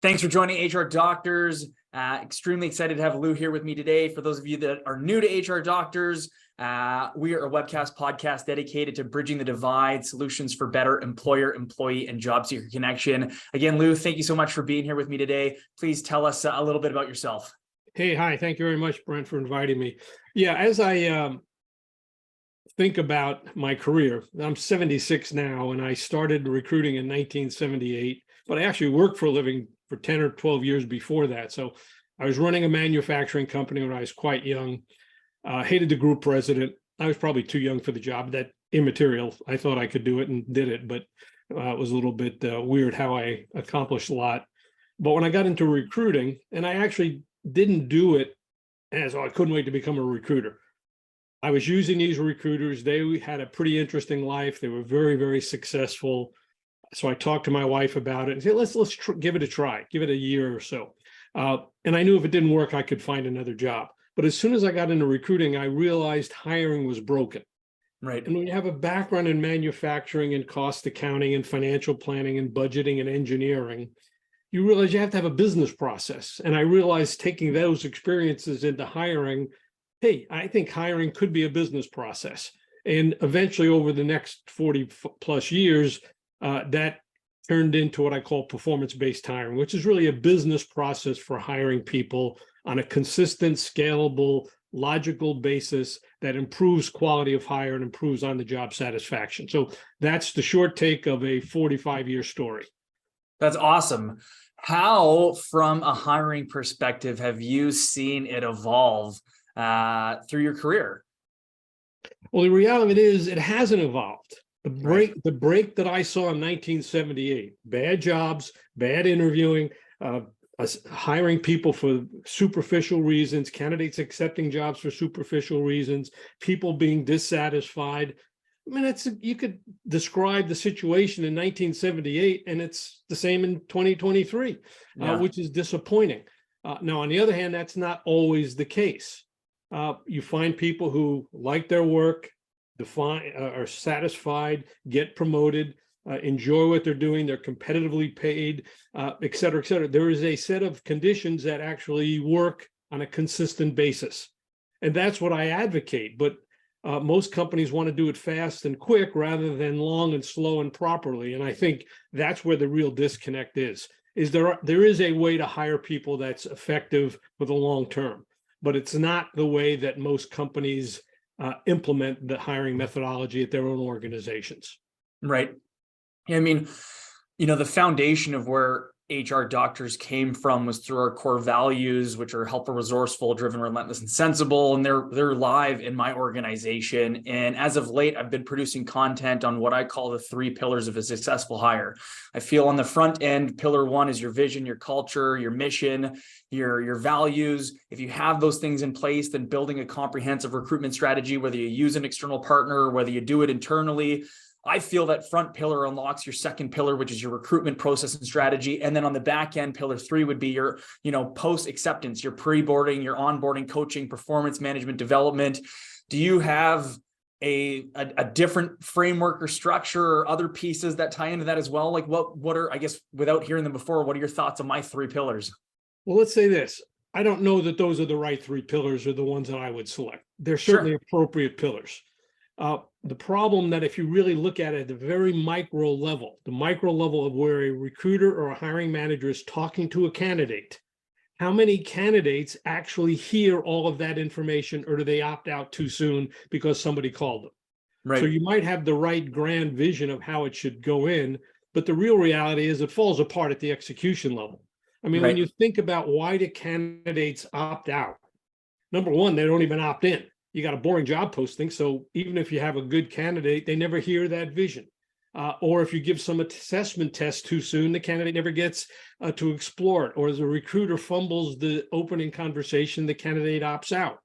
Thanks for joining HR Doctors. Extremely excited to have Lou here with me today. For those of you that are new to HR Doctors, we are a webcast podcast dedicated to bridging the divide, solutions for better employer, employee, and job seeker connection. Again, Lou, thank you so much for being here with me today. Please tell us a little bit about yourself. Hey, hi. Thank you very much, Brent, for inviting me. Yeah, as I think about my career, I'm 76 now, and I started recruiting in 1978, but I actually worked for a living for 10 or 12 years before that. So I was running a manufacturing company when I was quite young, hated the group president. I was probably too young for the job, that immaterial. I thought I could do it and did it, but it was a little bit weird how I accomplished a lot. But when I got into recruiting, and I actually didn't do it as, I couldn't wait to become a recruiter. I was using these recruiters. They had a pretty interesting life. They were very, very successful. So I talked to my wife about it and said, let's give it a try, give it a year or so. And I knew if it didn't work, I could find another job. But as soon as I got into recruiting, I realized hiring was broken. Right. And when you have a background in manufacturing and cost accounting and financial planning and budgeting and engineering, you realize you have to have a business process. And I realized taking those experiences into hiring, hey, I think hiring could be a business process. And eventually over the next 40 plus years, that turned into what I call performance-based hiring, which is really a business process for hiring people on a consistent, scalable, logical basis that improves quality of hire and improves on-the-job satisfaction. So that's the short take of a 45-year story. That's awesome. How, from a hiring perspective, have you seen it evolve through your career? Well, the reality of it is it hasn't evolved. The break that I saw in 1978, bad jobs, bad interviewing, hiring people for superficial reasons, candidates accepting jobs for superficial reasons, people being dissatisfied. I mean, you could describe the situation in 1978, and it's the same in 2023, which is disappointing. Now, on the other hand, that's not always the case. You find people who like their work, are satisfied, get promoted, enjoy what they're doing, they're competitively paid, et cetera, et cetera. There is a set of conditions that actually work on a consistent basis. And that's what I advocate. But most companies want to do it fast and quick rather than long and slow and properly. And I think that's where the real disconnect is there is a way to hire people that's effective for the long term, but it's not the way that most companies implement the hiring methodology at their own organizations. Right. I mean, the foundation of where HR Doctors came from was through our core values, which are helpful, resourceful, driven, relentless, and sensible. And they're live in my organization. And as of late, I've been producing content on what I call the 3 pillars of a successful hire. I feel on the front end, pillar 1 is your vision, your culture, your mission, your values. If you have those things in place, then building a comprehensive recruitment strategy, whether you use an external partner or whether you do it internally, I feel that front pillar unlocks your second pillar, which is your recruitment process and strategy. And then on the back end, pillar 3 would be your, post acceptance, your pre-boarding, your onboarding, coaching, performance management, development. Do you have a different framework or structure or other pieces that tie into that as well? Like what are, I guess, without hearing them before, what are your thoughts on my 3 pillars? Well, let's say this. I don't know that those are the right 3 pillars or the ones that I would select. They're certainly appropriate pillars. The problem that if you really look at it at the very micro level, the micro level of where a recruiter or a hiring manager is talking to a candidate, how many candidates actually hear all of that information, or do they opt out too soon because somebody called them? Right. So you might have the right grand vision of how it should go in, but the real reality is it falls apart at the execution level. I mean, when you think about why do candidates opt out? Number one, they don't even opt in. You got a boring job posting. So even if you have a good candidate, they never hear that vision. Or if you give some assessment test too soon, the candidate never gets to explore it. Or as a recruiter fumbles the opening conversation, the candidate opts out.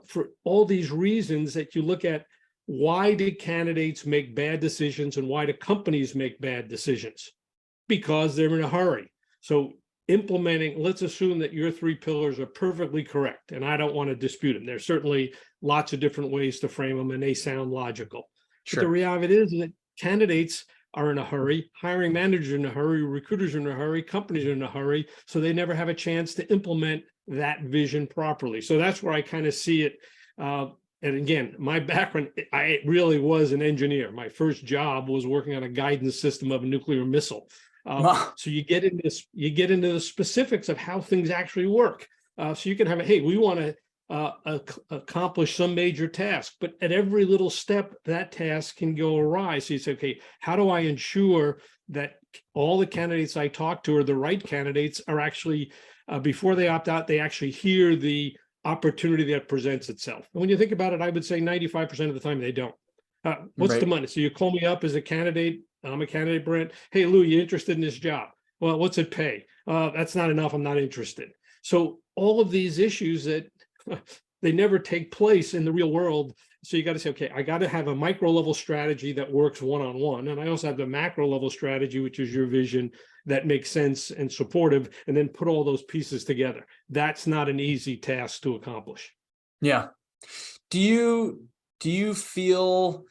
For all these reasons that you look at, why do candidates make bad decisions and why do companies make bad decisions? Because they're in a hurry. So implementing, let's assume that your 3 pillars are perfectly correct, and I don't want to dispute them. There's certainly lots of different ways to frame them, and they sound logical. Sure. But the reality is that candidates are in a hurry, hiring managers are in a hurry, recruiters are in a hurry, companies are in a hurry, so they never have a chance to implement that vision properly. So that's where I kind of see it. And again, my background, I really was an engineer. My first job was working on a guidance system of a nuclear missile. So you get into this, you get into the specifics of how things actually work. So you can have a, hey, we want to accomplish some major task, but at every little step, that task can go awry. So you say, okay, how do I ensure that all the candidates I talk to are the right candidates, are actually, before they opt out, they actually hear the opportunity that presents itself. And when you think about it, I would say 95% of the time they don't. What's the money? So you call me up as a candidate. I'm a candidate, Brent. Hey, Lou, you interested in this job? Well, what's it pay? That's not enough. I'm not interested. So all of these issues that they never take place in the real world. So you got to say, okay, I got to have a micro level strategy that works one-on-one. And I also have the macro level strategy, which is your vision that makes sense and supportive, and then put all those pieces together. That's not an easy task to accomplish. Yeah. Do you feel,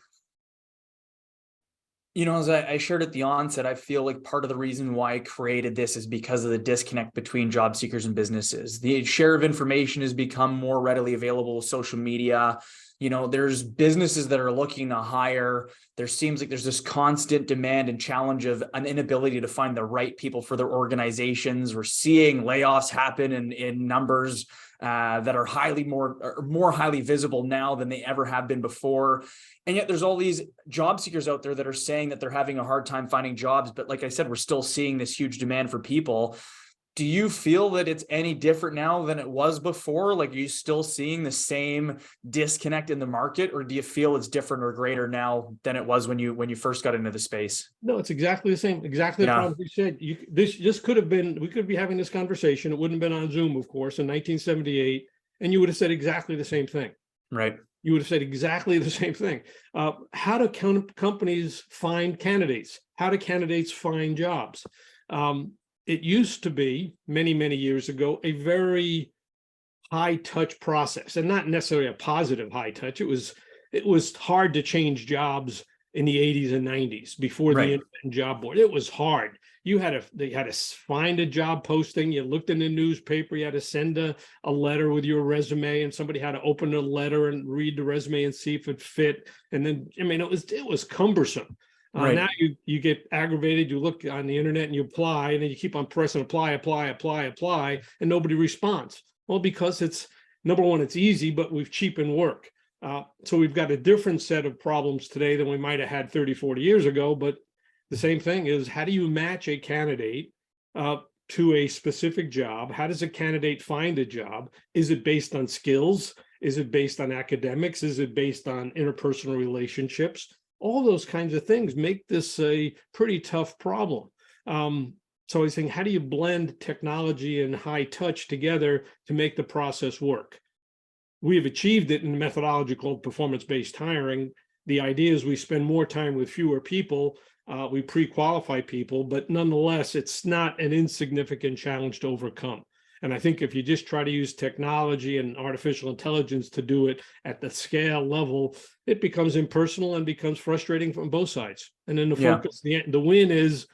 as I shared at the onset, I feel like part of the reason why I created this is because of the disconnect between job seekers and businesses. The share of information has become more readily available with social media. There's businesses that are looking to hire. There seems like there's this constant demand and challenge of an inability to find the right people for their organizations. We're seeing layoffs happen in numbers that are more highly visible now than they ever have been before. And yet there's all these job seekers out there that are saying that they're having a hard time finding jobs. But like I said, we're still seeing this huge demand for people. Do you feel that it's any different now than it was before? Like, are you still seeing the same disconnect in the market, or do you feel it's different or greater now than it was when you first got into the space? No, it's exactly the same. Exactly the problem you said. This could have been, we could be having this conversation. It wouldn't have been on Zoom, of course, in 1978, and you would have said exactly the same thing. Right. You would have said exactly the same thing. How do companies find candidates? How do candidates find jobs? It used to be many, many years ago, a very high touch process, and not necessarily a positive high touch. It was hard to change jobs in the 80s and 90s before the internet and job board. It was hard. They had to find a job posting. You looked in the newspaper. You had to send a letter with your resume, and somebody had to open the letter and read the resume and see if it fit. And then, it was cumbersome. Now you get aggravated, you look on the internet and you apply, and then you keep on pressing apply, and nobody responds. Well, because it's, number one, it's easy, but we've cheapened work. So we've got a different set of problems today than we might have had 30, 40 years ago. But the same thing is, how do you match a candidate to a specific job? How does a candidate find a job? Is it based on skills? Is it based on academics? Is it based on interpersonal relationships? All those kinds of things make this a pretty tough problem. So I was thinking, how do you blend technology and high touch together to make the process work? We have achieved it in a methodology called performance-based hiring. The idea is we spend more time with fewer people, we pre-qualify people, but nonetheless, it's not an insignificant challenge to overcome. And I think if you just try to use technology and artificial intelligence to do it at the scale level, it becomes impersonal and becomes frustrating from both sides. And then the focus, the win is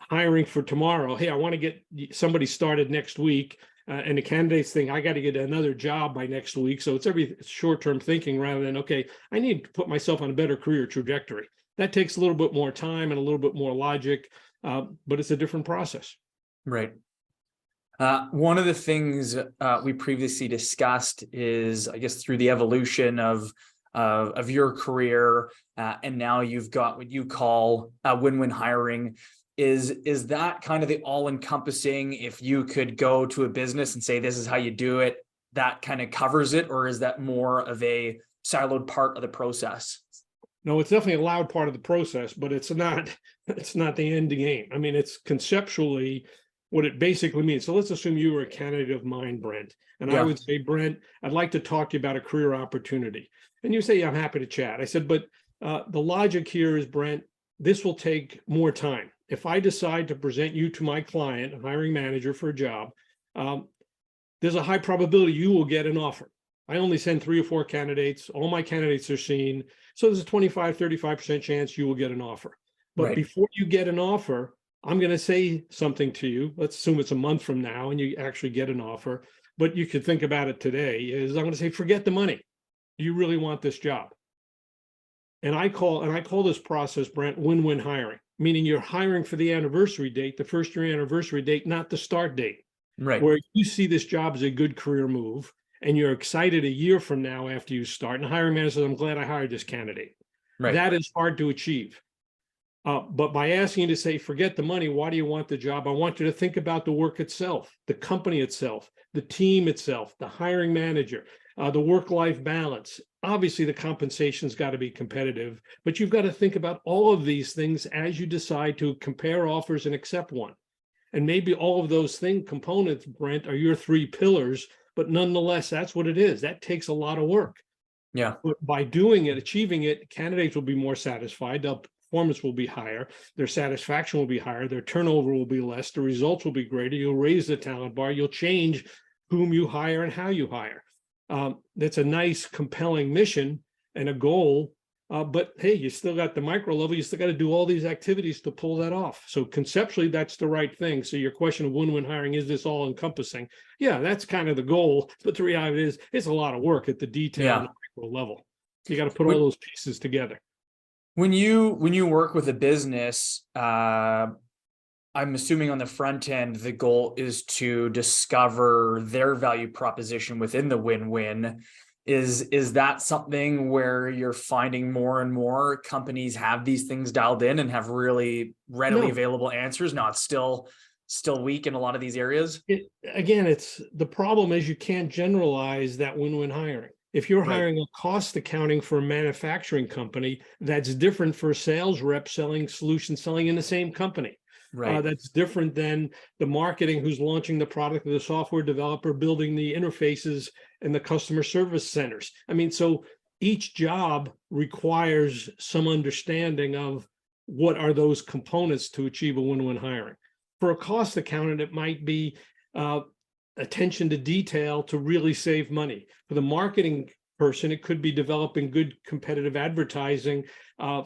hiring for tomorrow. Hey, I want to get somebody started next week. And the candidates think, I got to get another job by next week. So it's short-term thinking rather than, okay, I need to put myself on a better career trajectory. That takes a little bit more time and a little bit more logic, but it's a different process. Right. One of the things we previously discussed is, I guess, through the evolution of your career, and now you've got what you call win-win hiring. Is that kind of the all-encompassing? If you could go to a business and say, this is how you do it, that kind of covers it, or is that more of a siloed part of the process? No, it's definitely a loud part of the process, but it's not the end game. It's conceptually what it basically means. So let's assume you were a candidate of mine, Brent, and I would say, Brent, I'd like to talk to you about a career opportunity. And you say, yeah, I'm happy to chat. I said, but the logic here is, Brent, this will take more time. If I decide to present you to my client, a hiring manager for a job, there's a high probability you will get an offer. I only send 3 or 4 candidates. All my candidates are seen. So there's a 25, 35% chance you will get an offer. But Right. before you get an offer, I'm going to say something to you. Let's assume it's a month from now and you actually get an offer, but you could think about it today is I'm going to say, forget the money. You really want this job. And I call this process, Brent, win-win hiring, meaning you're hiring for the anniversary date, the first year anniversary date, not the start date, Right. where you see this job as a good career move and you're excited a year from now after you start. And the hiring manager says, I'm glad I hired this candidate. Right. That is hard to achieve. But by asking you to say, forget the money, why do you want the job? I want you to think about the work itself, the company itself, the team itself, the hiring manager, the work-life balance. Obviously, the compensation's got to be competitive, but you've got to think about all of these things as you decide to compare offers and accept one. And maybe all of those components, Brent, are your three pillars, but nonetheless, that's what it is. That takes a lot of work. Yeah. But by doing it, achieving it, candidates will be more satisfied. Their performance will be higher. Their satisfaction will be higher. Their turnover will be less. The results will be greater. You'll raise the talent bar. You'll change whom you hire and how you hire. That's a nice, compelling mission and a goal. But hey, you still got the micro level. You still got to do all these activities to pull that off. So conceptually, that's the right thing. So your question of win-win hiring, is this all encompassing? Yeah, that's kind of the goal. But the reality is, it's a lot of work at the detail and the micro level. You got to put all those pieces together. When you work with a business, I'm assuming on the front end, the goal is to discover their value proposition within the win-win. Is that something where you're finding more and more companies have these things dialed in and have really readily available answers? No, it's still weak in a lot of these areas. It's the problem is you can't generalize that win-win hiring. If you're hiring a cost accounting for a manufacturing company, that's different for a sales rep selling in the same company. Right. That's different than the marketing who's launching the product, or the software developer building the interfaces and the customer service centers. I mean, so each job requires some understanding of what are those components to achieve a win-win hiring. For a cost accountant, it might be attention to detail to really save money. For the marketing person, it could be developing good competitive advertising.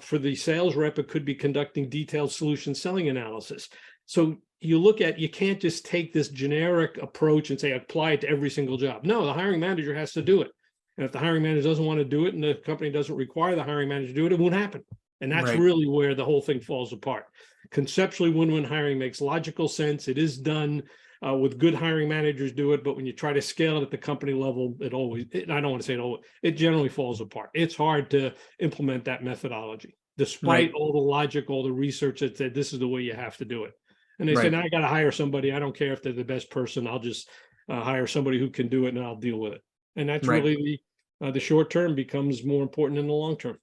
For the sales rep, it could be conducting detailed solution selling analysis. So you can't just take this generic approach and say, apply it to every single job. No, the hiring manager has to do it. And if the hiring manager doesn't want to do it and the company doesn't require the hiring manager to do it, it won't happen. And that's really where the whole thing falls apart. Conceptually, win-win hiring makes logical sense. It is done with good hiring managers do it, but when you try to scale it at the company level, I don't want to say it generally falls apart. It's hard to implement that methodology, despite all the logic, all the research that said this is the way you have to do it. And they said, I got to hire somebody. I don't care if they're the best person. I'll just hire somebody who can do it and I'll deal with it. And that's really the short term becomes more important than the long term.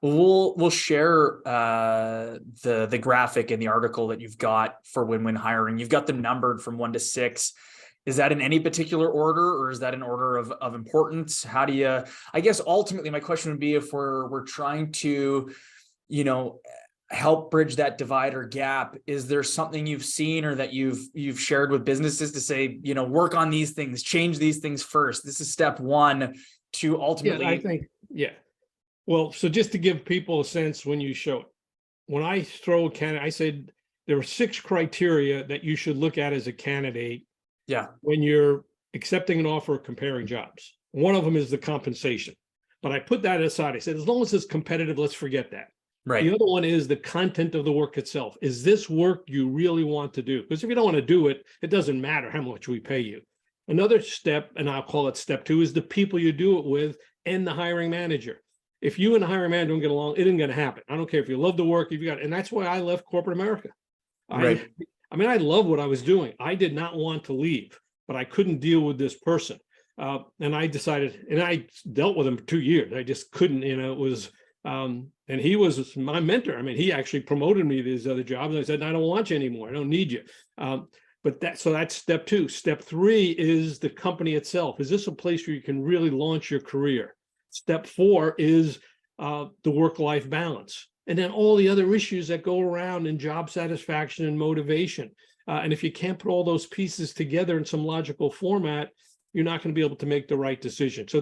We'll share the graphic in the article that you've got for win-win hiring. You've got them numbered from 1 to 6. Is that in any particular order, or is that an order of importance? How do you? I guess ultimately, my question would be, if we're trying to, help bridge that divide or gap, is there something you've seen or that you've shared with businesses to say, work on these things, change these things first? This is step one to ultimately. I think. Well, so just to give people a sense, when you show it, when I throw a candidate, I said there are 6 criteria that you should look at as a candidate. Yeah. When you're accepting an offer or comparing jobs. One of them is the compensation, but I put that aside. I said, as long as it's competitive, let's forget that. Right. The other one is the content of the work itself. Is this work you really want to do? Because if you don't want to do it, it doesn't matter how much we pay you. Another step, and I'll call it step 2, is the people you do it with and the hiring manager. If you and the hiring manager don't get along, it isn't going to happen. I don't care if you love the work, and that's why I left corporate America. I love what I was doing. I did not want to leave, but I couldn't deal with this person. And I decided, and I dealt with him for 2 years. I just couldn't, it was, and he was my mentor. I mean, he actually promoted me to these other jobs. And I said, I don't want you anymore. I don't need you. So that's step 2. Step 3 is the company itself. Is this a place where you can really launch your career? Step 4 is the work-life balance. And then all the other issues that go around in job satisfaction and motivation. And if you can't put all those pieces together in some logical format, you're not going to be able to make the right decision. So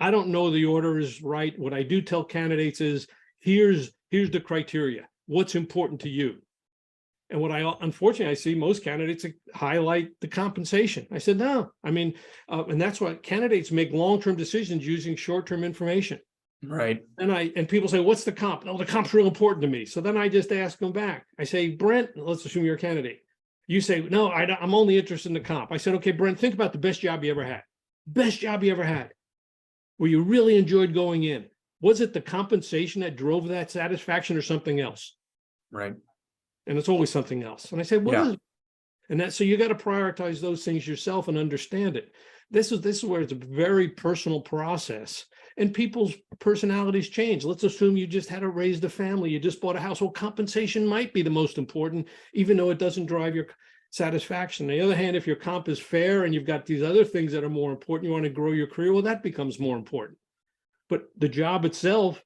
I don't know the order is right. What I do tell candidates is, here's the criteria. what's important to you. And what unfortunately I see most candidates highlight the compensation. I said, no, I mean, and that's why candidates make long-term decisions using short-term information. Right. And people say, what's the comp? Oh, the comp's real important to me. So then I just ask them back. I say, Brent, let's assume you're a candidate. You say, no, I'm only interested in the comp. I said, okay, Brent, think about the best job you ever had. Best job you ever had, where you really enjoyed going in. Was it the compensation that drove that satisfaction or something else? Right. And it's always something else. And I said, what is it? And so you got to prioritize those things yourself and understand it. This is where it's a very personal process, and people's personalities change. Let's assume you just had raised a family, you just bought a house. Well, compensation might be the most important, even though it doesn't drive your satisfaction. On the other hand, if your comp is fair and you've got these other things that are more important, you want to grow your career, well, that becomes more important. But the job itself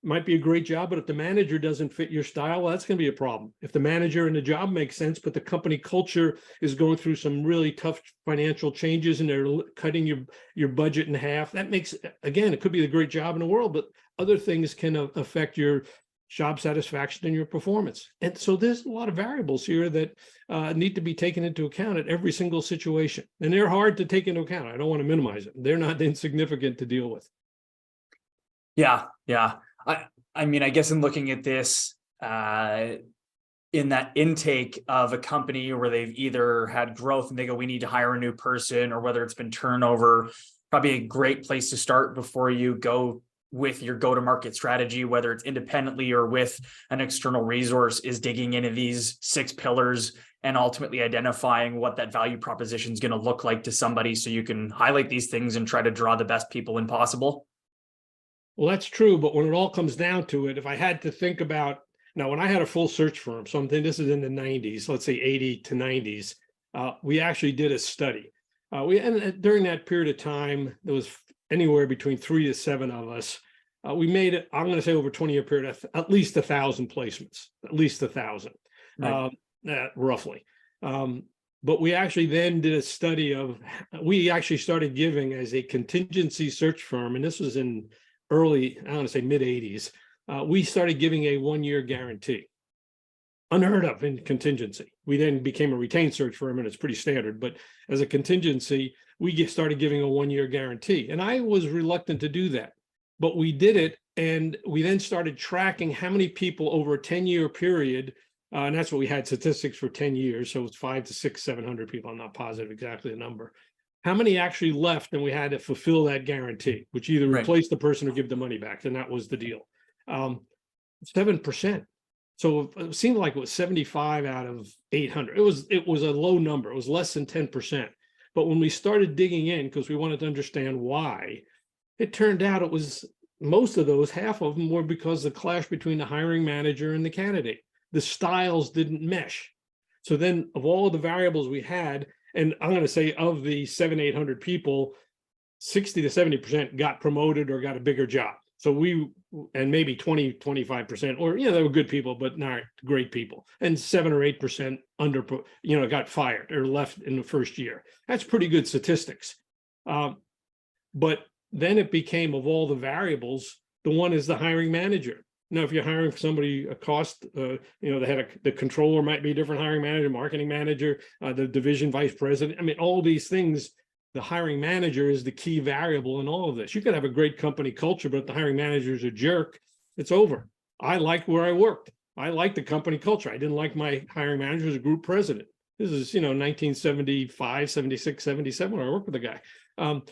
might be a great job, but if the manager doesn't fit your style, well, that's going to be a problem. If the manager and the job makes sense, but the company culture is going through some really tough financial changes and they're cutting your budget in half, that makes, again, it could be the great job in the world, but other things can affect your job satisfaction and your performance. And so there's a lot of variables here that need to be taken into account at every single situation. And they're hard to take into account. I don't want to minimize it. They're not insignificant to deal with. Yeah. Yeah. I mean, I guess in looking at this, in that intake of a company where they've either had growth and they go, we need to hire a new person, or whether it's been turnover, probably a great place to start before you go with your go-to-market strategy, whether it's independently or with an external resource, is digging into these 6 pillars and ultimately identifying what that value proposition is going to look like to somebody, so you can highlight these things and try to draw the best people in possible. Well, that's true. But when it all comes down to it, if I had to think about, now, when I had a full search firm, something, this is in the 90s, let's say 80 to 90s, we actually did a study. And during that period of time, there was anywhere between 3 to 7 of us. We made it, I'm going to say over a 20-year period, at least 1,000 placements, at least 1,000, Right. Roughly. But we actually then did a study we actually started giving, as a contingency search firm, and this was in early, I want to say mid 80s, we started giving a 1-year guarantee. Unheard of in contingency. We then became a retained search firm, and it's pretty standard, but as a contingency, we started giving a 1-year guarantee. And I was reluctant to do that, but we did it. And we then started tracking how many people over a 10-year period, and that's what we had statistics for 10 years. So it's 500 to 600, 700 people. I'm not positive exactly the number. How many actually left, and we had to fulfill that guarantee, which either replace the person or give the money back. And that was the deal. 7%. So it seemed like it was 75 out of 800. It was a low number. It was less than 10%. But when we started digging in, because we wanted to understand why, it turned out it was most of those, half of them were because the clash between the hiring manager and the candidate. The styles didn't mesh. So then, of all of the variables we had, and I'm going to say of the 700-800 people, 60 to 70% got promoted or got a bigger job. So and maybe 20-25%, or, they were good people, but not great people. And 7 or 8% got fired or left in the first year. That's pretty good statistics. But then it became, of all the variables, the one is the hiring manager. Now, if you're hiring for somebody, a cost, the controller might be a different hiring manager, marketing manager, the division vice president. I mean, all these things, the hiring manager is the key variable in all of this. You could have a great company culture, but if the hiring manager is a jerk, it's over. I like where I worked. I like the company culture. I didn't like my hiring manager as a group president. This is, 1975, 76, 77 when I worked with the guy.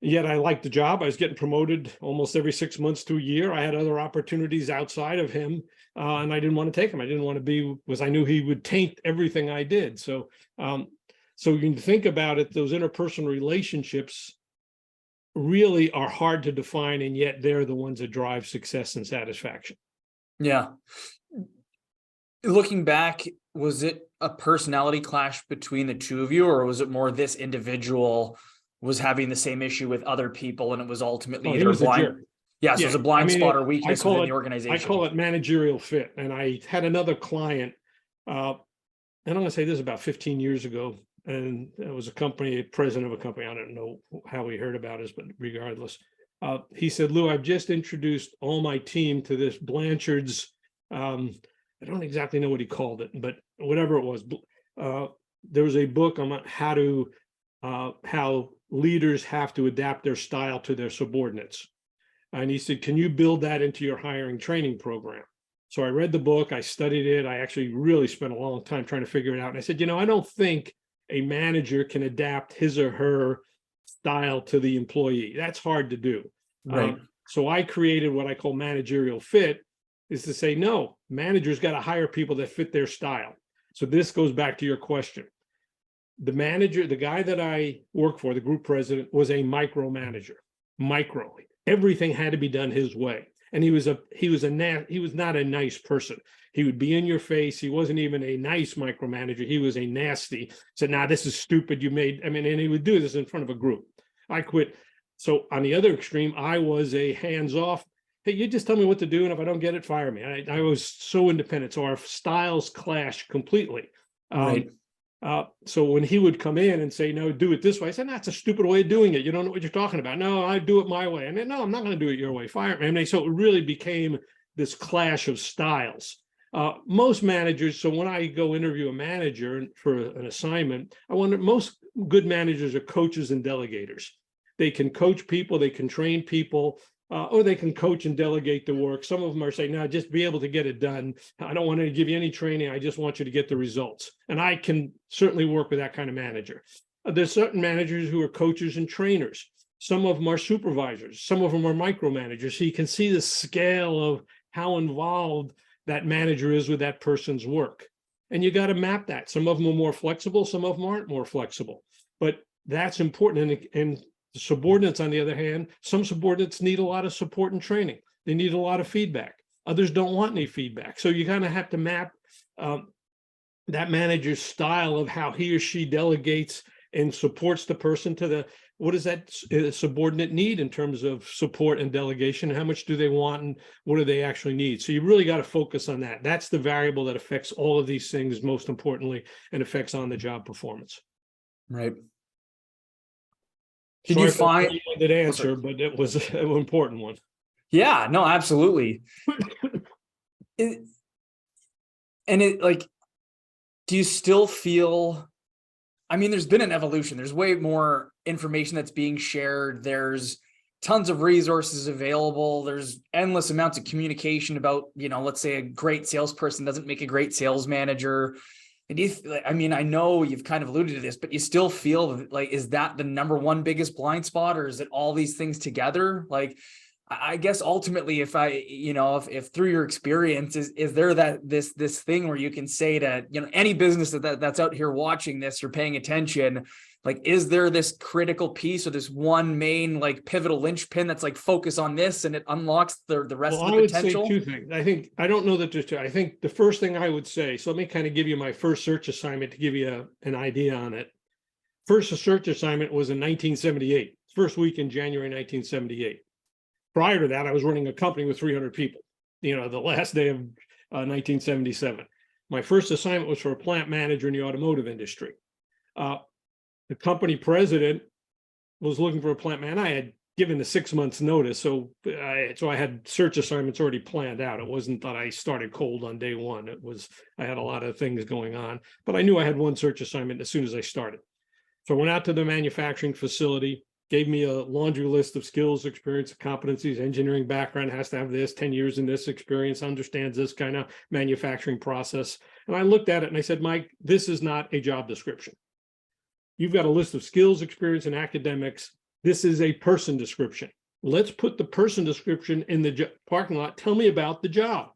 Yet I liked the job. I was getting promoted almost every 6 months to a year. I had other opportunities outside of him, and I didn't want to take him. I didn't want to because I knew he would taint everything I did. So you can think about it, those interpersonal relationships really are hard to define, and yet they're the ones that drive success and satisfaction. Yeah. Looking back, was it a personality clash between the two of you, or was it more this individual was having the same issue with other people, and it was ultimately either blind? Yeah, so it was a blind spot or weakness within the organization. I call it managerial fit. And I had another client, and I'm going to say this about 15 years ago, and it was president of a company. I don't know how he heard about us, but regardless, he said, Lou, I've just introduced all my team to this Blanchard's I don't exactly know what he called it, but whatever it was, there was a book on how leaders have to adapt their style to their subordinates. And he said, can you build that into your hiring training program? So I read the book, I studied it. I actually really spent a long time trying to figure it out. And I said, I don't think a manager can adapt his or her style to the employee. That's hard to do. Right. So I created what I call managerial fit, is to say, no, managers got to hire people that fit their style. So this goes back to your question. The manager, the guy that I worked for, the group president, was a micromanager. Everything had to be done his way. And he was not a nice person. He would be in your face. He wasn't even a nice micromanager. He was a nasty. Said, nah, this is stupid. And he would do this in front of a group. I quit. So on the other extreme, I was a hands-off. Hey, you just tell me what to do, and if I don't get it, fire me. I was so independent. So our styles clashed completely. Right. So when he would come in and say, no, do it this way, I said, that's a stupid way of doing it. You don't know what you're talking about. No, I do it my way. And then, no, I'm not going to do it your way. Fire me. So it really became this clash of styles. Most managers, so when I go interview a manager for an assignment, most good managers are coaches and delegators. They can coach people, they can train people, or they can coach and delegate the work. Some of them are saying, no, just be able to get it done. I don't want to give you any training. I just want you to get the results. And I can certainly work with that kind of manager. There's certain managers who are coaches and trainers. Some of them are supervisors. Some of them are micromanagers. So you can see the scale of how involved that manager is with that person's work. And you got to map that. Some of them are more flexible. Some of them aren't more flexible. But that's important. And subordinates, on the other hand, some subordinates need a lot of support and training. They need a lot of feedback. Others don't want any feedback. So you kind of have to map that manager's style of how he or she delegates and supports the person to what does that subordinate need in terms of support and delegation? How much do they want and what do they actually need? So you really got to focus on that. That's the variable that affects all of these things, most importantly, and affects on the job performance. Right. Did you find that answer, but it was an important one. Yeah, no, absolutely. Do you still feel, there's been an evolution. There's way more information that's being shared. There's tons of resources available. There's endless amounts of communication about, let's say a great salesperson doesn't make a great sales manager. And I know you've kind of alluded to this, but you still feel like, is that the number one biggest blind spot, or is it all these things together? Like, I guess ultimately, if through your experience, is there this thing where you can say to, any business that's out here watching this or paying attention, like, is there this critical piece or this one main pivotal linchpin that's focus on this and it unlocks the rest of the potential? I would say two things. I don't know that there's two. I think the first thing I would say, so let me kind of give you my first search assignment to give you an idea on it. First search assignment was in 1978, first week in January 1978. Prior to that, I was running a company with 300 people, the last day of 1977. My first assignment was for a plant manager in the automotive industry. The company president was looking for a plant man. I had given the 6 months notice, so I had search assignments already planned out. It wasn't that I started cold on day one. I had a lot of things going on, but I knew I had one search assignment as soon as I started. So I went out to the manufacturing facility, gave me a laundry list of skills, experience, competencies, engineering background, has to have this, 10 years in this experience, understands this kind of manufacturing process. And I looked at it and I said, Mike, this is not a job description. You've got a list of skills, experience, and academics. This is a person description. Let's put the person description in the parking lot. Tell me about the job.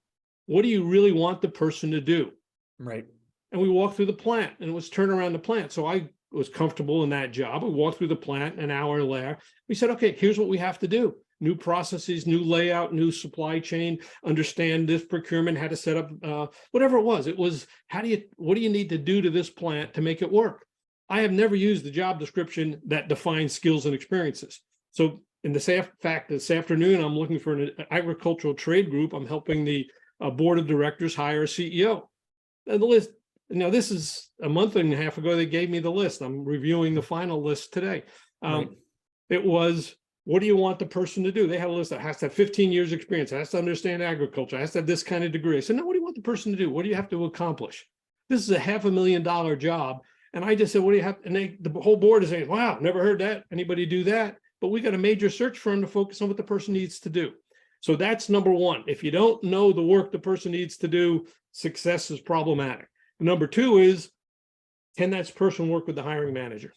What do you really want the person to do? Right. And we walked through the plant, and it was turn around the plant. So I was comfortable in that job. We walked through the plant an hour later. We said, okay, here's what we have to do. New processes, new layout, new supply chain, understand this procurement, how to set up, whatever it was. It was, what do you need to do to this plant to make it work? I have never used the job description that defines skills and experiences. So in this afternoon, I'm looking for an agricultural trade group. I'm helping the board of directors hire a CEO. And the list, now this is a month and a half ago, they gave me the list. I'm reviewing the final list today. Right. It was what do you want the person to do? They have a list that has to have 15 years experience, has to understand agriculture, has to have this kind of degree. I said, no, what do you want the person to do? What do you have to accomplish? This is a $500,000 job. And I just said, what do you have? And the whole board is saying, wow, never heard that. Anybody do that? But we got a major search firm to focus on what the person needs to do. So that's number one. If you don't know the work the person needs to do, success is problematic. Number two is, can that person work with the hiring manager?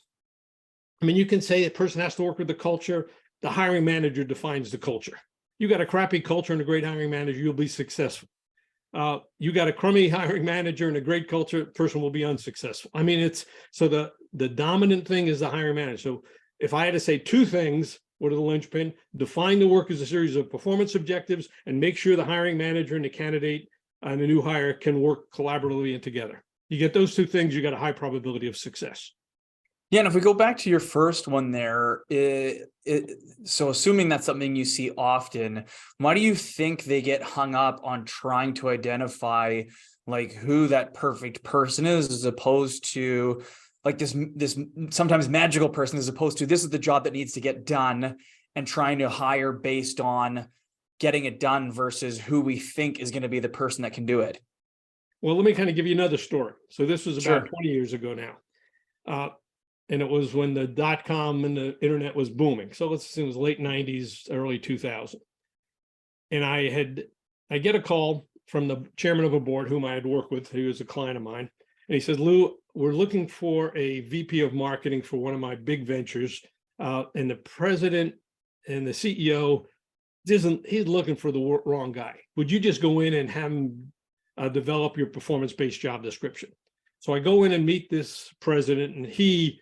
I mean, you can say a person has to work with the culture. The hiring manager defines the culture. You got a crappy culture and a great hiring manager, you'll be successful. You got a crummy hiring manager and a great culture, person will be unsuccessful. I mean, it's so the dominant thing is the hiring manager. So if I had to say two things, what are the linchpin? Define the work as a series of performance objectives and make sure the hiring manager and the candidate and the new hire can work collaboratively and together. You get those two things, you got a high probability of success. Yeah, and if we go back to your first one there, so assuming that's something you see often, why do you think they get hung up on trying to identify like who that perfect person is, as opposed to like this sometimes magical person, as opposed to this is the job that needs to get done, and trying to hire based on getting it done versus who we think is going to be the person that can do it? Well, let me kind of give you another story. So this was about Sure. 20 years ago now. And it was when the .com and the internet was booming. So let's assume it was late 90s, early 2000. And I get a call from the chairman of a board whom I had worked with. He was a client of mine. And he says, Lou, we're looking for a VP of marketing for one of my big ventures. And the president and the CEO he's looking for the wrong guy. Would you just go in and have him develop your performance-based job description? So I go in and meet this president, and he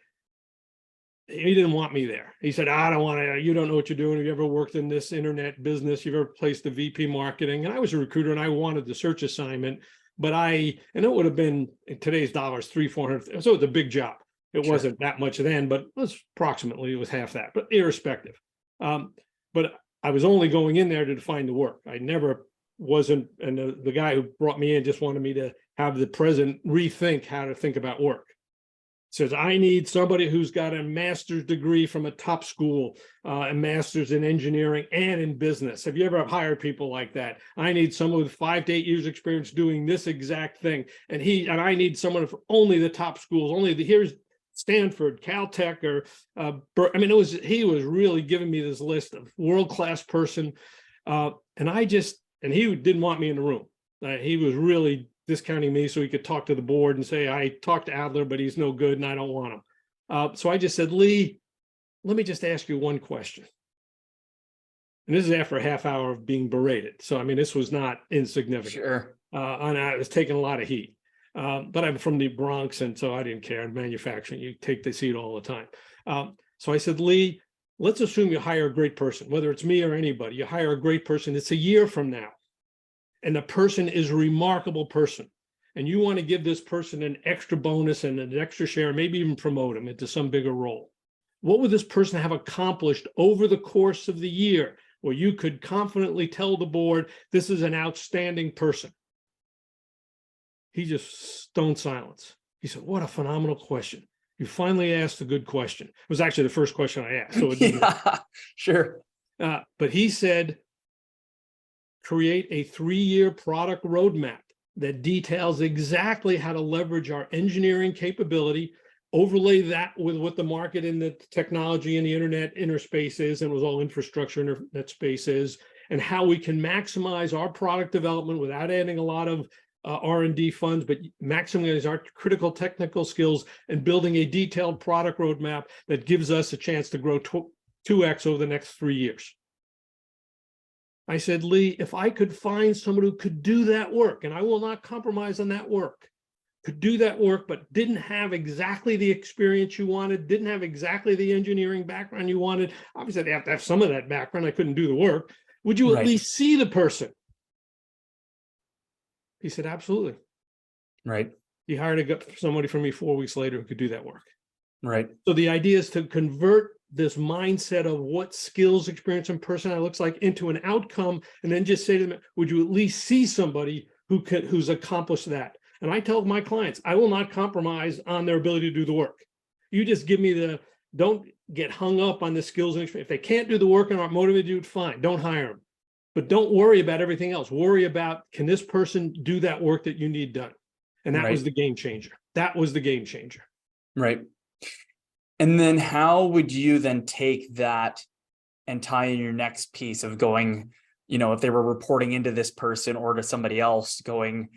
didn't want me there. He said, I don't want to, you don't know what you're doing. Have you ever worked in this internet business? You've ever placed a VP marketing? And I was a recruiter and I wanted the search assignment, but and it would have been in today's dollars, $300-400. So it was a big job. It Sure. wasn't that much then, but it was half that, but irrespective. But I was only going in there to define the work. I never wasn't, and the guy who brought me in just wanted me to have the president rethink how to think about work. Says, I need somebody who's got a master's degree from a top school, a master's in engineering and in business. Have you ever hired people like that? I need someone with 5 to 8 years experience doing this exact thing. And I need someone from only the top schools, here's Stanford, Caltech, or he was really giving me this list of world-class person. And he didn't want me in the room. He was really discounting me so he could talk to the board and say, I talked to Adler, but he's no good and I don't want him. So I just said, Lee, let me just ask you one question. And this is after a half hour of being berated. So, I mean, this was not insignificant. Sure. And I was taking a lot of heat. But I'm from the Bronx, and so I didn't care. In manufacturing, you take this heat all the time. So I said, Lee, let's assume you hire a great person, whether it's me or anybody. You hire a great person. It's a year from now, and the person is a remarkable person. And you want to give this person an extra bonus and an extra share, maybe even promote him into some bigger role. What would this person have accomplished over the course of the year where you could confidently tell the board, this is an outstanding person? He just stone silence. He said, what a phenomenal question. You finally asked a good question. It was actually the first question I asked. So it didn't Sure. But he said, create a 3-year product roadmap that details exactly how to leverage our engineering capability, overlay that with what the market and the technology and the internet interspace is, and it was all infrastructure internet space is, and how we can maximize our product development without adding a lot of R&D funds, but maximize our critical technical skills and building a detailed product roadmap that gives us a chance to grow 2x over the next 3 years. I said, Lee, if I could find someone who could do that work, and I will not compromise on that work, could do that work, but didn't have exactly the experience you wanted, didn't have exactly the engineering background you wanted. Obviously, they have to have some of that background. I couldn't do the work. Would you at least see the person? He said, absolutely. Right. He hired somebody from me 4 weeks later who could do that work. Right. So the idea is to convert this mindset of what skills, experience, and personality looks like into an outcome, and then just say to them, would you at least see somebody who's accomplished that? And I tell my clients, I will not compromise on their ability to do the work. You just give me don't get hung up on the skills and experience. If they can't do the work and aren't motivated to do it, fine, don't hire them. But don't worry about everything else. Worry about, can this person do that work that you need done? And that was the game changer. That was the game changer. Right. And then how would you then take that and tie in your next piece of going, if they were reporting into this person or to somebody else, going,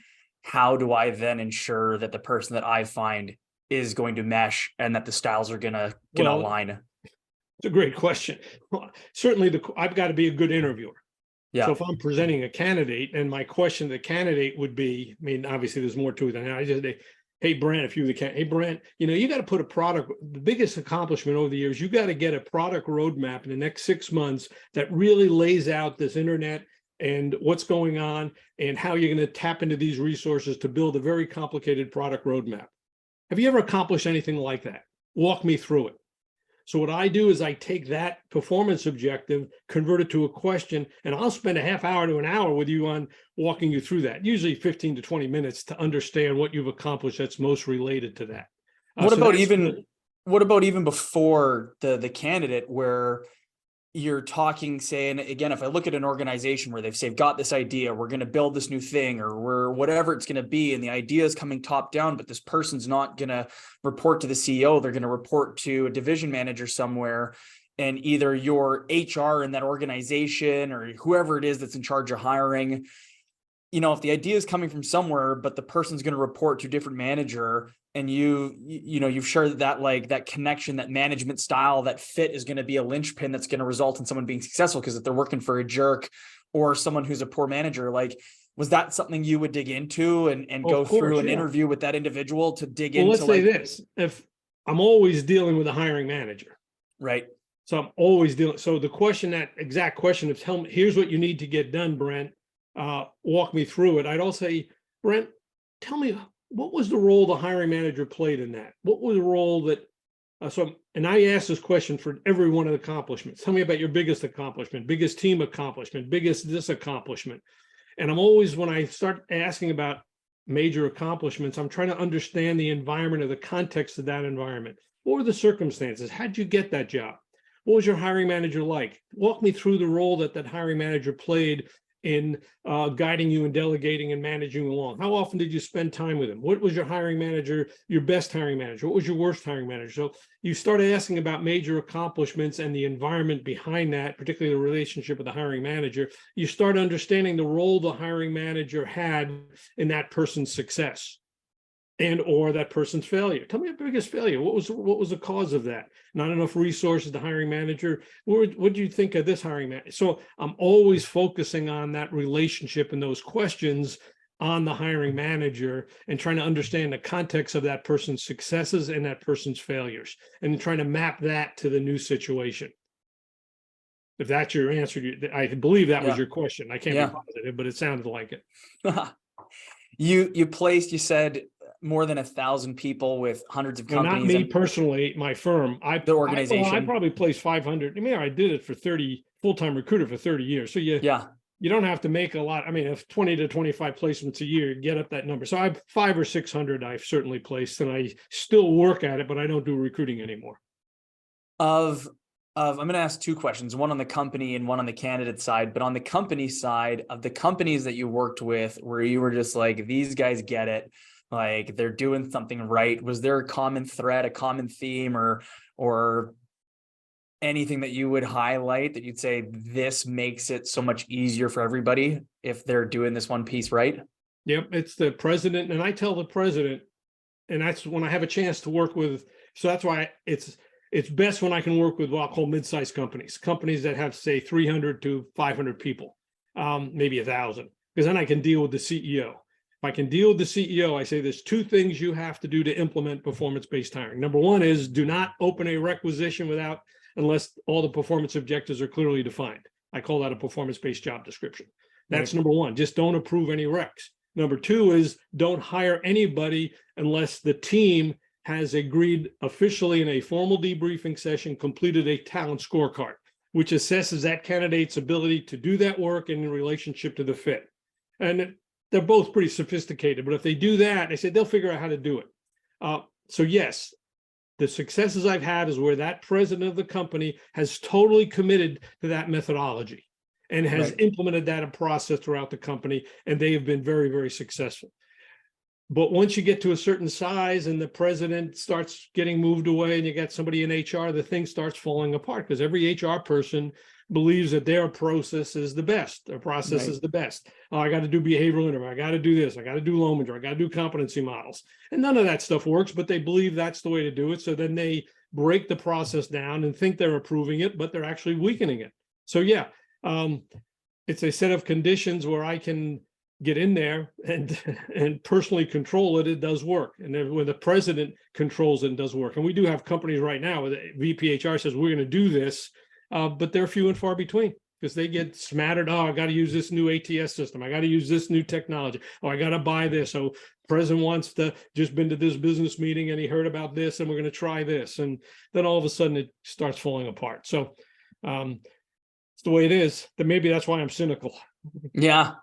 how do I then ensure that the person that I find is going to mesh and that the styles are gonna align? It's a great question. Well, certainly I've got to be a good interviewer. Yeah. So if I'm presenting a candidate and my question to the candidate would be, I mean, obviously there's more to it than that. I just say, hey, Brent, if you're the candidate, hey, Brent, you got to put a product, the biggest accomplishment over the years, you got to get a product roadmap in the next 6 months that really lays out this internet and what's going on and how you're going to tap into these resources to build a very complicated product roadmap. Have you ever accomplished anything like that? Walk me through it. So what I do is I take that performance objective, convert it to a question, and I'll spend a half hour to an hour with you on walking you through that, usually 15 to 20 minutes to understand what you've accomplished that's most related to that. What about even before the candidate, where you're talking, saying, again, if I look at an organization where they've got this idea, we're going to build this new thing, or we're whatever it's going to be, and the idea is coming top down, but this person's not going to report to the CEO, they're going to report to a division manager somewhere, and either your HR in that organization or whoever it is that's in charge of hiring, if the idea is coming from somewhere, but the person's going to report to a different manager, and you've shared that, like, that connection, that management style, that fit is going to be a linchpin that's going to result in someone being successful. Because if they're working for a jerk or someone who's a poor manager, like, was that something you would dig into and go through an interview with that individual to dig into? Let's say this, if I'm always dealing with a hiring manager, right? So I'm always dealing. So the question, that exact question of, tell me, here's what you need to get done, Brent. Walk me through it. I'd also say, Brent, tell me, what was the role the hiring manager played in that? What was the role that, and I asked this question for every one of the accomplishments. Tell me about your biggest accomplishment, biggest team accomplishment, biggest this accomplishment. And I'm always, when I start asking about major accomplishments, I'm trying to understand the environment or the context of that environment. What were the circumstances? How'd you get that job? What was your hiring manager like? Walk me through the role that hiring manager played in guiding you and delegating and managing along. How often did you spend time with him? What was your hiring manager, your best hiring manager? What was your worst hiring manager? So you start asking about major accomplishments and the environment behind that, particularly the relationship with the hiring manager. You start understanding the role the hiring manager had in that person's success and or that person's failure. Tell me your biggest failure. What was the cause of that? Not enough resources, the hiring manager. What do you think of this hiring manager? So I'm always focusing on that relationship and those questions on the hiring manager and trying to understand the context of that person's successes and that person's failures and trying to map that to the new situation. If that's your answer, I believe that was your question. I can't be positive, but it sounded like it. You said more than 1,000 people with hundreds of companies. Not me personally, my firm. The organization. I probably placed 500. I mean, I did it for 30, full-time recruiter for 30 years. So you don't have to make a lot. I mean, if 20 to 25 placements a year, get up that number. So I've 500 or 600 I've certainly placed, and I still work at it, but I don't do recruiting anymore. I'm going to ask two questions, one on the company and one on the candidate side. But on the company side, of the companies that you worked with, where you were just like, these guys get it, like they're doing something right, was there a common thread, a common theme, or anything that you would highlight that you'd say this makes it so much easier for everybody if they're doing this one piece right? Yep, it's the president, and I tell the president, and that's when I have a chance to work with. So that's why it's best when I can work with what I'll call mid-sized companies that have, say, 300 to 500 people, maybe 1,000, because then I can deal with the CEO. If I can deal with the CEO, I say there's two things you have to do to implement performance-based hiring. Number one is do not open a requisition unless all the performance objectives are clearly defined. I call that a performance-based job description. That's number one. Just don't approve any recs. Number two is don't hire anybody unless the team has agreed officially in a formal debriefing session, completed a talent scorecard, which assesses that candidate's ability to do that work in relationship to the fit. And they're both pretty sophisticated, but if they do that, I said they'll figure out how to do it. So yes, The successes I've had is where that president of the company has totally committed to that methodology and has implemented that process throughout the company, and they have been very, very successful. But once you get to a certain size and the president starts getting moved away and you got somebody in HR, the thing starts falling apart because every HR person believes that their process is the best. Their process is the best. Oh, I got to do behavioral interview. I got to do this. I got to do Lominger. I got to do competency models. And none of that stuff works, but they believe that's the way to do it. So then they break the process down and think they're improving it, but they're actually weakening it. So yeah, it's a set of conditions where I can get in there and personally control it. It does work. And then when the president controls it, it does work. And we do have companies right now where the VPHR says, we're going to do this, but they're few and far between because they get smattered. Oh, I got to use this new ATS system. I got to use this new technology. Oh, I got to buy this. So president wants to just been to this business meeting and he heard about this and we're going to try this. And then all of a sudden it starts falling apart. So it's the way it is. Then maybe that's why I'm cynical. Yeah.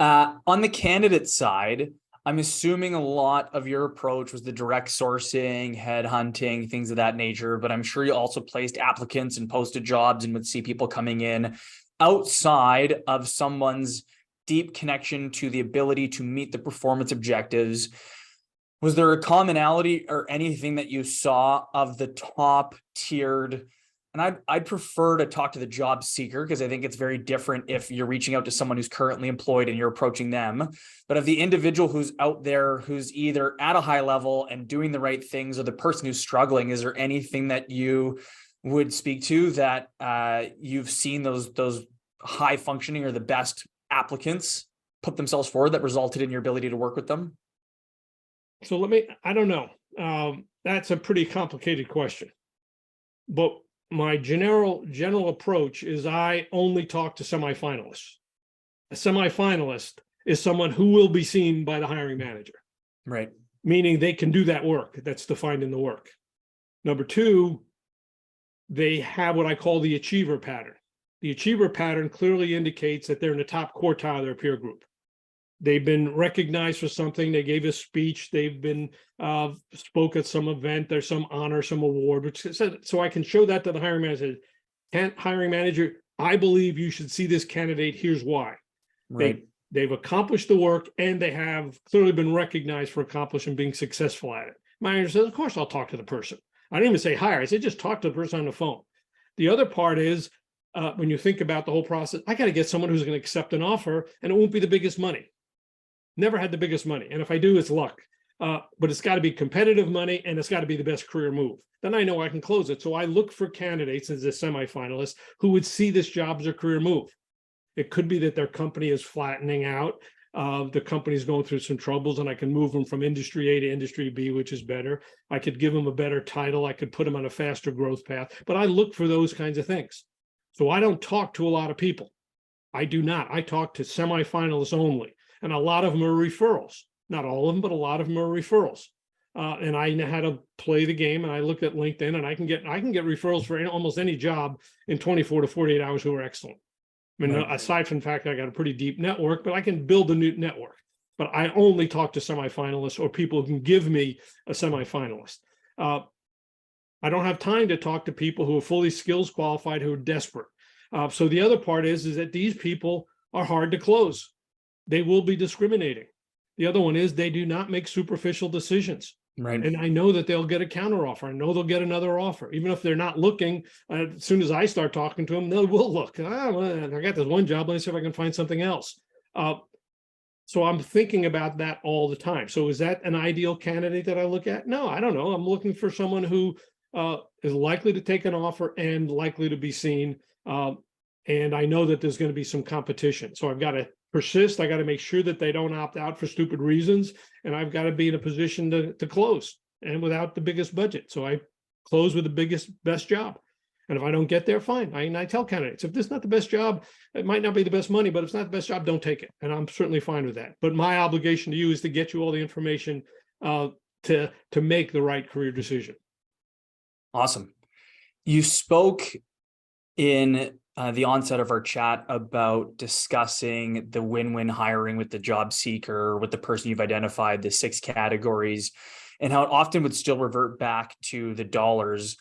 On the candidate side, I'm assuming a lot of your approach was the direct sourcing, headhunting, things of that nature, but I'm sure you also placed applicants and posted jobs and would see people coming in outside of someone's deep connection to the ability to meet the performance objectives. Was there a commonality or anything that you saw of the top tiered? And I'd prefer to talk to the job seeker because I think it's very different if you're reaching out to someone who's currently employed and you're approaching them. But of the individual who's out there, who's either at a high level and doing the right things, or the person who's struggling, is there anything that you would speak to that you've seen those high functioning or the best applicants put themselves forward that resulted in your ability to work with them? So I don't know. That's a pretty complicated question. But my general approach is I only talk to semifinalists. A semifinalist is someone who will be seen by the hiring manager. Right. Meaning they can do that work that's defined in the work. Number two, they have what I call the achiever pattern. The achiever pattern clearly indicates that they're in the top quartile of their peer group. They've been recognized for something. They gave a speech. They've been spoke at some event. There's some honor, some award, which says, so I can show that to the hiring manager. Hiring manager, I believe you should see this candidate. Here's why. Right. They've accomplished the work and they have clearly been recognized for accomplishing being successful at it. My manager says, of course, I'll talk to the person. I didn't even say hire. I said, just talk to the person on the phone. The other part is when you think about the whole process, I got to get someone who's going to accept an offer and it won't be the biggest money. Never had the biggest money. And if I do, it's luck. But it's got to be competitive money and it's got to be the best career move. Then I know I can close it. So I look for candidates as a semifinalist who would see this job as a career move. It could be that their company is flattening out. The company's going through some troubles and I can move them from industry A to industry B, which is better. I could give them a better title. I could put them on a faster growth path. But I look for those kinds of things. So I don't talk to a lot of people. I do not. I talk to semifinalists only. And a lot of them are referrals. Not all of them, but a lot of them are referrals. And I know how to play the game. And I look at LinkedIn, and I can get referrals for almost any job in 24 to 48 hours who are excellent. I mean, aside from the fact that I got a pretty deep network, but I can build a new network. But I only talk to semifinalists or people who can give me a semifinalist. I don't have time to talk to people who are fully skills qualified, who are desperate. So the other part is that these people are hard to close. They will be discriminating. The other one is they do not make superficial decisions. Right. And I know that they'll get a counteroffer. I know they'll get another offer. Even if they're not looking, as soon as I start talking to them, they will look. Well, I got this one job. Let me see if I can find something else. So I'm thinking about that all the time. So is that an ideal candidate that I look at? No, I don't know. I'm looking for someone who is likely to take an offer and likely to be seen. And I know that there's going to be some competition. So I've got to persist. I got to make sure that they don't opt out for stupid reasons. And I've got to be in a position to close and without the biggest budget. So I close with the best job. And if I don't get there, fine. I tell candidates, if this is not the best job, it might not be the best money, but if it's not the best job, don't take it. And I'm certainly fine with that. But my obligation to you is to get you all the information to make the right career decision. Awesome. You spoke in the onset of our chat about discussing the win-win hiring with the job seeker, with the person you've identified, the 6 categories. and how it often would still revert back to the dollars.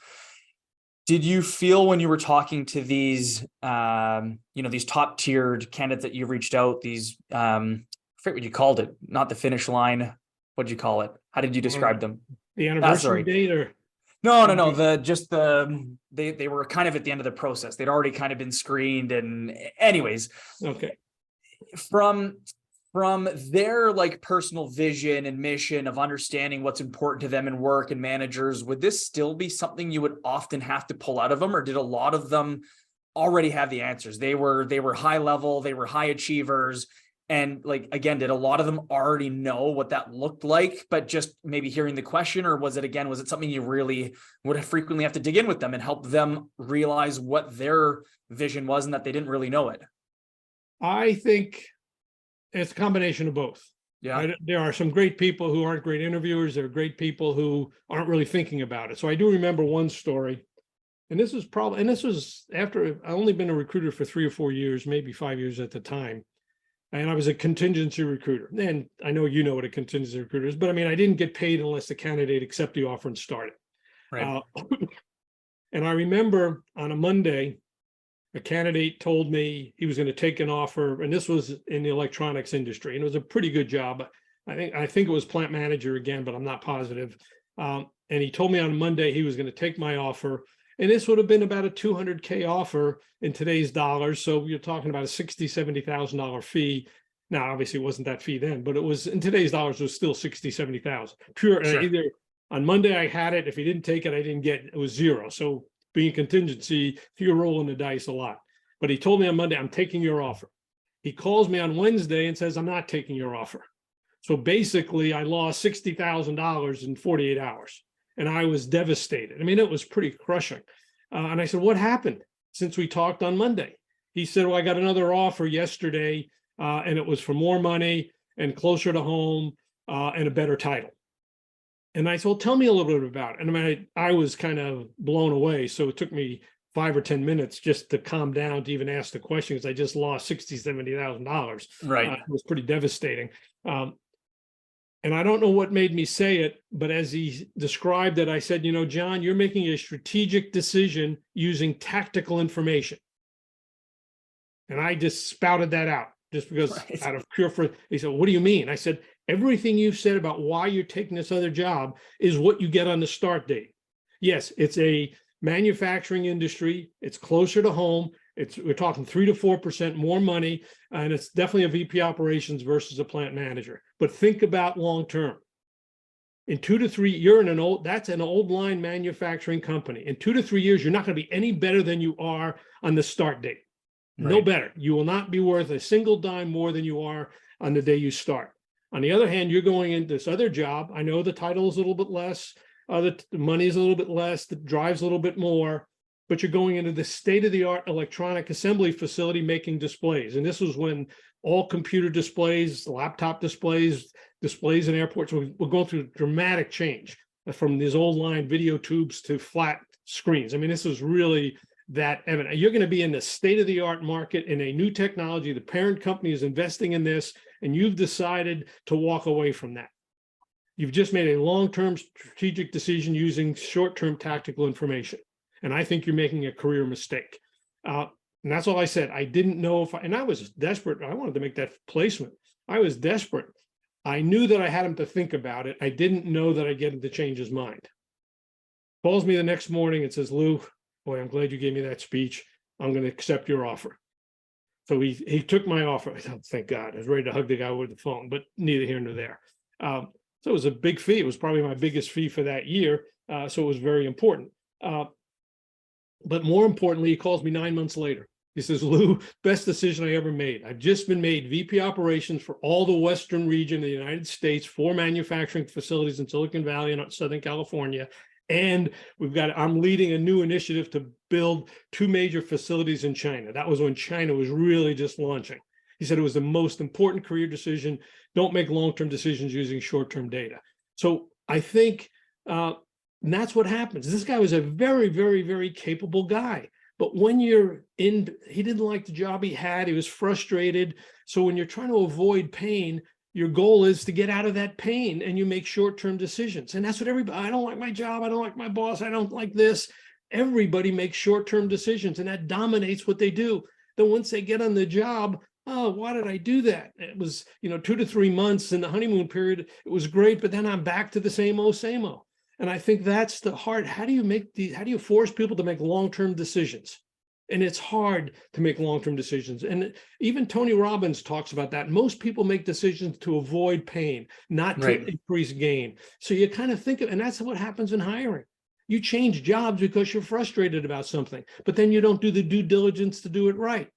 Did you feel when you were talking to these, these top tiered candidates that you reached out, these, I forget what you called it, not the finish line. What'd you call it? How did you describe them? The anniversary Sorry. date or? No. They were kind of at the end of the process. They'd already kind of been screened. And anyways, Okay. From their like personal vision and mission of understanding what's important to them in work and managers, would this still be something you would often have to pull out of them, or did a lot of them already have the answers? They were high level, they were high achievers. And like, again, did a lot of them already know what that looked like, but just maybe hearing the question, or was it something you really would frequently have to dig in with them and help them realize what their vision was and that they didn't really know it? I think it's a combination of both. Yeah. There are some great people who aren't great interviewers. There are great people who aren't really thinking about it. So I do remember one story, and this was after I only been a recruiter for 3 or 4 years, maybe 5 years at the time. And I was a contingency recruiter. And I know you know what a contingency recruiter is, but I mean, I didn't get paid unless the candidate accepted the offer and started. Right. And I remember on a Monday, a candidate told me he was going to take an offer, and this was in the electronics industry, and it was a pretty good job. I think it was plant manager again, but I'm not positive. And he told me on Monday he was going to take my offer, and this would have been about a $200K offer in today's dollars. So you're talking about a $60,000, $70,000 fee. Now, obviously, it wasn't that fee then, but it was in today's dollars. It was still 60, 70,000 pure. Sure. Either on Monday I had it. If he didn't take it, I didn't get it. It was zero. So being contingency, you're rolling the dice a lot. But he told me on Monday, I'm taking your offer. He calls me on Wednesday and says, I'm not taking your offer. So basically, I lost $60,000 in 48 hours. And I was devastated. I mean, it was pretty crushing. And I said, what happened since we talked on Monday? He said, well, I got another offer yesterday, and it was for more money and closer to home and a better title. And I said, well, tell me a little bit about it. And I mean, I was kind of blown away. So it took me 5 or 10 minutes just to calm down to even ask the question, because I just lost $60,000, $70,000. Right. It was pretty devastating. And I don't know what made me say it, but as he described it, I said, John, you're making a strategic decision using tactical information. And I just spouted that out just because out of pure, he said, what do you mean? I said, everything you've said about why you're taking this other job is what you get on the start date. Yes, it's a manufacturing industry. It's closer to home. We're talking 3 to 4% more money, and it's definitely a VP operations versus a plant manager. But think about long term. In 2 to 3, that's an old line manufacturing company. In 2 to 3 years, you're not going to be any better than you are on the start date. Right. No better. You will not be worth a single dime more than you are on the day you start. On the other hand, you're going into this other job. I know the title is a little bit less, the money is a little bit less, the drive's a little bit more, but you're going into the state-of-the-art electronic assembly facility making displays. And this was when all computer displays, laptop displays in airports, we're going through dramatic change from these old line video tubes to flat screens. I mean, this was really that evident. You're going to be in the state-of-the-art market in a new technology. The parent company is investing in this, and you've decided to walk away from that. You've just made a long-term strategic decision using short-term tactical information. And I think you're making a career mistake. And that's all I said. I didn't know and I was desperate. I wanted to make that placement. I was desperate. I knew that I had him to think about it. I didn't know that I'd get him to change his mind. Calls me the next morning and says, Lou, boy, I'm glad you gave me that speech. I'm going to accept your offer. So he took my offer. I thought, thank God. I was ready to hug the guy with the phone, but neither here nor there. So it was a big fee. It was probably my biggest fee for that year. So it was very important. But more importantly, he calls me 9 months later. He says, Lou, best decision I ever made. I've just been made VP operations for all the Western region of the United States, 4 manufacturing facilities in Silicon Valley and Southern California. And I'm leading a new initiative to build 2 major facilities in China. That was when China was really just launching. He said it was the most important career decision. Don't make long-term decisions using short-term data. So I think, and that's what happens. This guy was a very, very, very capable guy. But when he didn't like the job he had. He was frustrated. So when you're trying to avoid pain, Your goal is to get out of that pain, and you make short-term decisions. And that's what everybody, I don't like my job. I don't like my boss. I don't like this. Everybody makes short-term decisions, and that dominates what they do. Then once they get on the job, oh, why did I do that? It was, 2 to 3 months in the honeymoon period. It was great, but then I'm back to the same old, same old. And I think that's the hard. How do you force people to make long-term decisions? And it's hard to make long-term decisions. And even Tony Robbins talks about that. Most people make decisions to avoid pain, not to increase gain. So you kind of think of, and that's what happens in hiring. You change jobs because you're frustrated about something, but then you don't do the due diligence to do it right.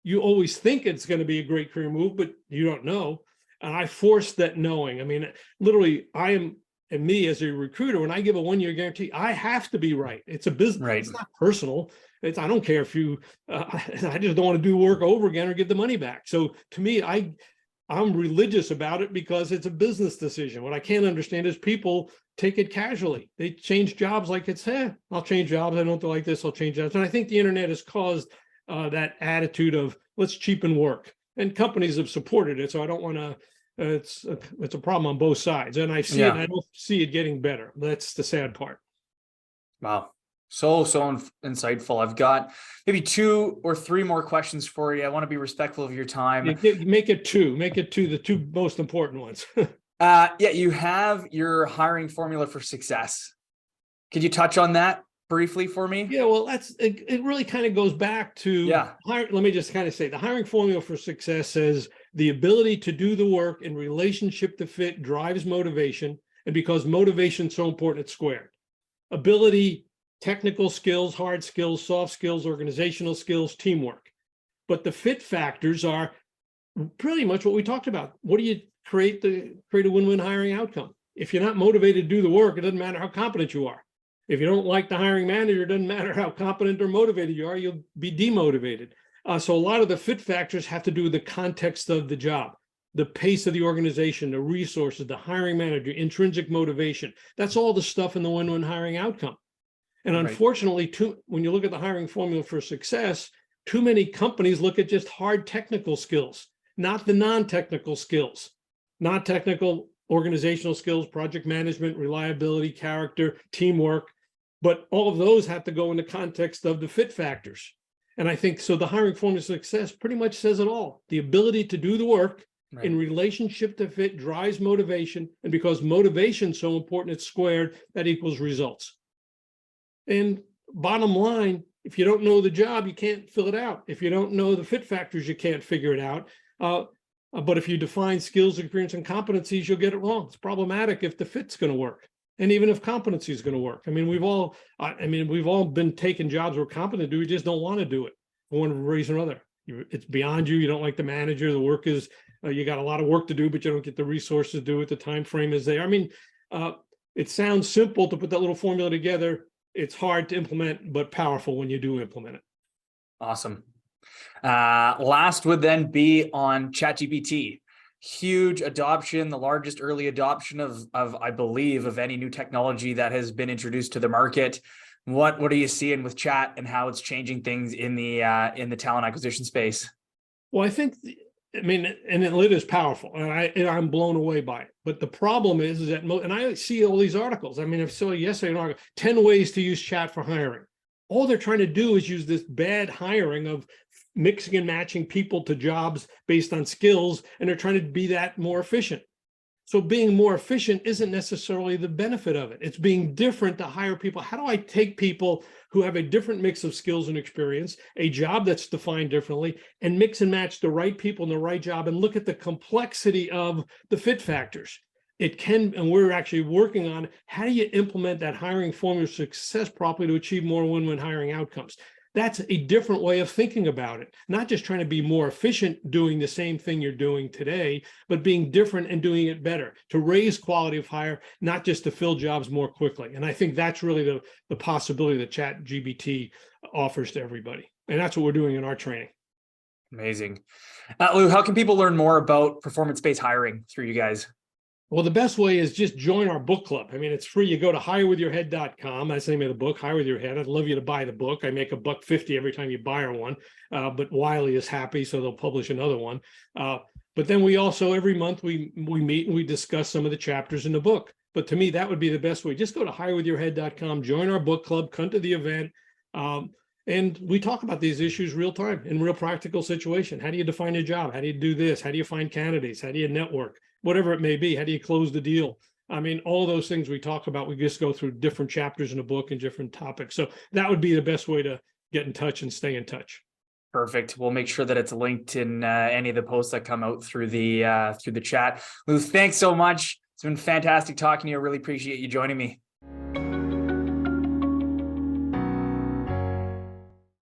You always think it's going to be a great career move, but you don't know. And I force that knowing. I mean, literally, and me as a recruiter, when I give a 1-year guarantee, I have to be right. It's a business. Right. It's not personal. I don't care if you, I just don't want to do work over again or give the money back. So to me, I'm religious about it because it's a business decision. What I can't understand is people take it casually. They change jobs like it's, I'll change jobs. I don't like this. I'll change jobs. And I think the internet has caused that attitude of let's cheapen work, and companies have supported it. So I don't want to, it's a problem on both sides, and I see it, and I don't see it getting better. That's the sad part. Wow. So insightful. I've got maybe 2 or 3 more questions for you. I want to be respectful of your time. Make it 2, the 2 most important ones. You have your hiring formula for success. Could you touch on that briefly for me? Yeah, well, it really kind of goes back to, let me just kind of say, the hiring formula for success says the ability to do the work in relationship to fit drives motivation. And because motivation is so important, it's squared. Ability, technical skills, hard skills, soft skills, organizational skills, teamwork. But the fit factors are pretty much what we talked about. What do you create a win-win hiring outcome? If you're not motivated to do the work, it doesn't matter how competent you are. If you don't like the hiring manager, it doesn't matter how competent or motivated you are, you'll be demotivated. So a lot of the fit factors have to do with the context of the job, the pace of the organization, the resources, the hiring manager, intrinsic motivation. That's all the stuff in the win-win hiring outcome. And unfortunately, when you look at the hiring formula for success, too many companies look at just hard technical skills, not the non-technical skills, not technical organizational skills, project management, reliability, character, teamwork. But all of those have to go in the context of the fit factors. And I think so the hiring formula for success pretty much says it all. The ability to do the work in relationship to fit drives motivation. And because motivation is so important, it's squared, that equals results. And bottom line, if you don't know the job, you can't fill it out. If you don't know the fit factors, you can't figure it out. But if you define skills, experience, and competencies, you'll get it wrong. It's problematic if the fit's going to work. And even if competency is going to work. I mean, we've all been taking jobs we're competent to do. We just don't want to do it for one reason or other. It's beyond you. You don't like the manager. The work is, you got a lot of work to do, but you don't get the resources to do it. The time frame is there. I mean, it sounds simple to put that little formula together. It's hard to implement, but powerful when you do implement it. Awesome. Last would then be on ChatGPT. Huge adoption, the largest early adoption of I believe of any new technology that has been introduced to the market. What are you seeing with chat and how it's changing things in the talent acquisition space? Well, I think, and it is powerful, and I'm blown away by it. But the problem is that, and I see all these articles. I mean, I saw yesterday an article, 10 ways to use chat for hiring. All they're trying to do is use this bad hiring of mixing and matching people to jobs based on skills, and they're trying to be that more efficient. So being more efficient isn't necessarily the benefit of it. It's being different to hire people. How do I take people who have a different mix of skills and experience, a job that's defined differently, and mix and match the right people in the right job and look at the complexity of the fit factors? It can, and we're actually working on how do you implement that hiring formula success properly to achieve more win-win hiring outcomes. That's a different way of thinking about it. Not just trying to be more efficient doing the same thing you're doing today, but being different and doing it better to raise quality of hire, not just to fill jobs more quickly. And I think that's really the possibility that ChatGPT offers to everybody. And that's what we're doing in our training. Amazing. Lou, how can people learn more about performance-based hiring through you guys? Well, the best way is just join our book club. I mean, it's free. You go to hirewithyourhead.com. That's the name of the book, Hire With Your Head. I'd love you to buy the book. I make $1.50 every time you buy one. But Wiley is happy, so they'll publish another one. But then we also, every month, we meet and we discuss some of the chapters in the book. But to me, that would be the best way. Just go to hirewithyourhead.com, join our book club, come to the event. And we talk about these issues real time in real practical situation. How do you define a job? How do you do this? How do you find candidates? How do you network? Whatever it may be. How do you close the deal? I mean, all those things we talk about, we just go through different chapters in the book and different topics. So that would be the best way to get in touch and stay in touch. Perfect. We'll make sure that it's linked in any of the posts that come out through the chat. Lou, thanks so much. It's been fantastic talking to you. I really appreciate you joining me.